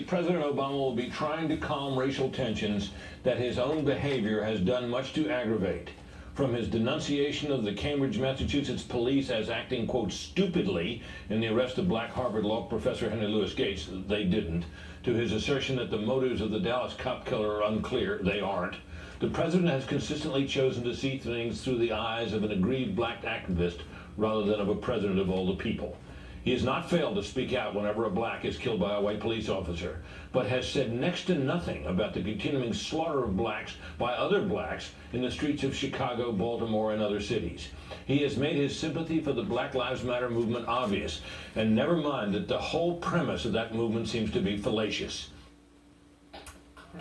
President Obama will be trying to calm racial tensions that his own behavior has done much to aggravate. From his denunciation of the Cambridge, Massachusetts police as acting, quote, stupidly in the arrest of black Harvard law professor Henry Louis Gates, they didn't, to his assertion that the motives of the Dallas cop killer are unclear, they aren't. The president has consistently chosen to see things through the eyes of an aggrieved black activist rather than of a president of all the people. He has not failed to speak out whenever a black is killed by a white police officer, but has said next to nothing about the continuing slaughter of blacks by other blacks in the streets of Chicago, Baltimore, and other cities. He has made his sympathy for the Black Lives Matter movement obvious, and never mind that the whole premise of that movement seems to be fallacious.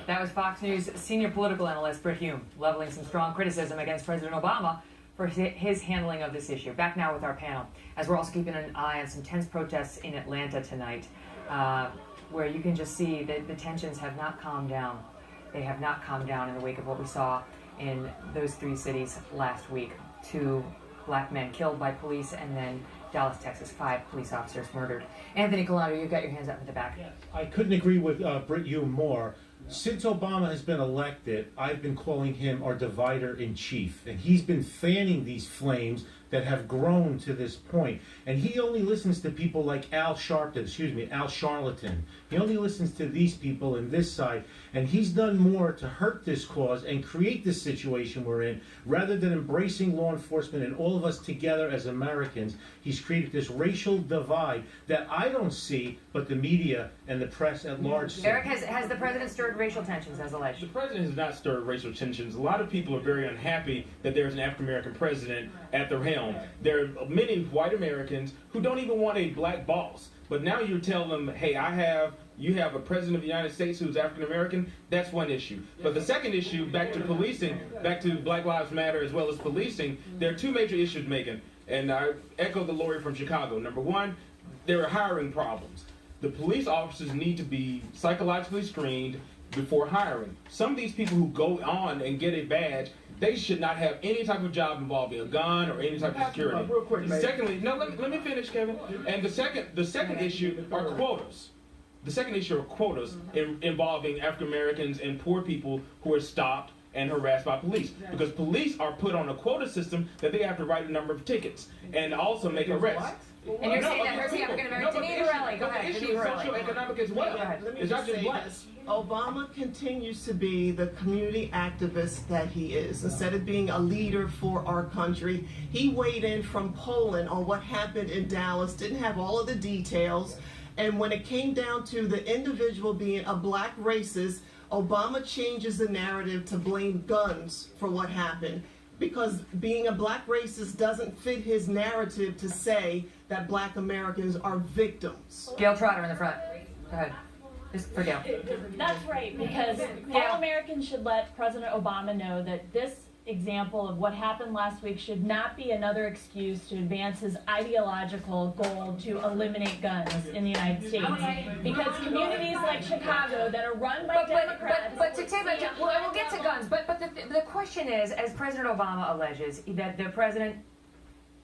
That was Fox News senior political analyst Brit Hume leveling some strong criticism against President Obama for his handling of this issue. Back now with our panel, as we're also keeping an eye on some tense protests in Atlanta tonight, where you can just see that the tensions have not calmed down. They have not calmed down in the wake of what we saw in those three cities last week. 2 black men killed by police, and then Dallas, Texas, 5 police officers murdered. Anthony Colado, you've got your hands up in the back. Yes, I couldn't agree with Brit Hume more. Since Obama has been elected, I've been calling him our divider-in-chief, and he's been fanning these flames that have grown to this point. And he only listens to people like Al Sharpton, Al Charlatan. He only listens to these people in this side, and he's done more to hurt this cause and create this situation we're in, rather than embracing law enforcement and all of us together as Americans. He's created this racial divide that I don't see, but the media and the press at large see. Eric, has the president stirred racial tensions as alleged? The president has not stirred racial tensions. A lot of people are very unhappy that there's an African-American president at the helm. There are many white Americans who don't even want a black boss. But now you tell them, hey, you have a president of the United States who's African-American. That's one issue. But the second issue, back to policing, back to Black Lives Matter as well as policing, there are 2 major issues, Megan. And I echo the lawyer from Chicago. Number 1, there are hiring problems. The police officers need to be psychologically screened before hiring. Some of these people who go on and get a badge, they should not have any type of job involving a gun or any type of security. Real quick, Secondly, no, let me finish, Kevin. And the second issue are quotas. The second issue are quotas involving African Americans and poor people who are stopped and harassed by police, because police are put on a quota system that they have to write a number of tickets and also make arrests. And you're saying that hurts the African American? Denise Borelli, go ahead. The issue is socioeconomic as well. It's not just black. Obama continues to be the community activist that he is. Instead of being a leader for our country, he weighed in from Poland on what happened in Dallas, didn't have all of the details, and when it came down to the individual being a black racist, Obama changes the narrative to blame guns for what happened, because being a black racist doesn't fit his narrative to say that black Americans are victims. Gail Trotter in the front. Go ahead. Just for Gail. That's right, because all Americans should let President Obama know that this example of what happened last week should not be another excuse to advance his ideological goal to eliminate guns in the United States. Because communities like Chicago that are run by Democrats... But to take we'll get to guns, but the question is, as President Obama alleges, that the president,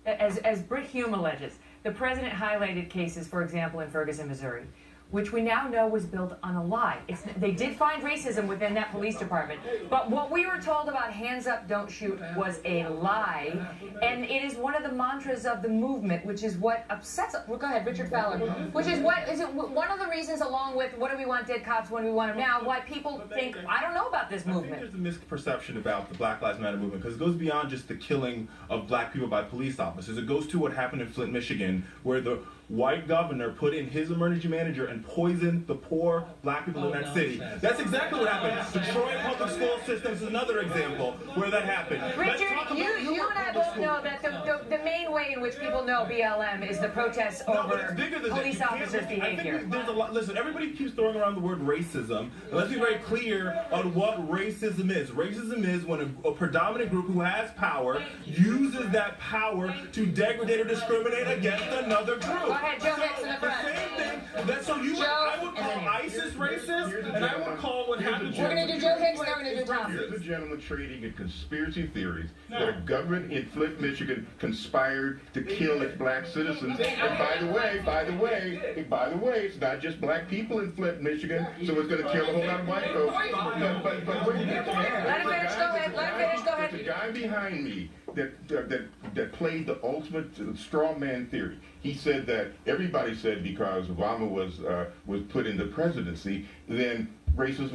as Brit Hume alleges, the president highlighted cases, for example, in Ferguson, Missouri, which we now know was built on a lie. They did find racism within that police department, but what we were told about hands up, don't shoot was a lie, and it is one of the mantras of the movement, which is what upsets us. Well, go ahead, Richard Fowler. Which is one of the reasons, along with what do we want dead cops when we want them now, why people think, I don't know about this movement. I think there's a misperception about the Black Lives Matter movement, because it goes beyond just the killing of black people by police officers. It goes to what happened in Flint, Michigan, where the white governor put in his emergency manager and poisoned the poor black people in that city. That's exactly what happened. The Troy public school system is another example where that happened. Richard, you and I both know that the main way in which people know BLM is the protests over police officers' behavior. There's a lot. Listen, everybody keeps throwing around the word racism. And let's be very clear on what racism is. Racism is when a predominant group who has power uses that power to degrade or discriminate against another group. Go ahead, Joe Hicks in the front. The same thing. That's so I would call ICE racist, and I will call what happened. We're gonna do Joe Hicks, now we're gonna do Tom. Here's a gentleman trading in conspiracy theories that a government in Flint, Michigan conspired to kill its black citizens. And by the way, it's not just black people in Flint, Michigan, so it's going to kill a whole lot of white folks. But wait a minute. Let him finish, go ahead, let him finish, go ahead. There's a guy behind me that played the ultimate straw man theory. He said that everybody said because Obama was put in the presidency, then racism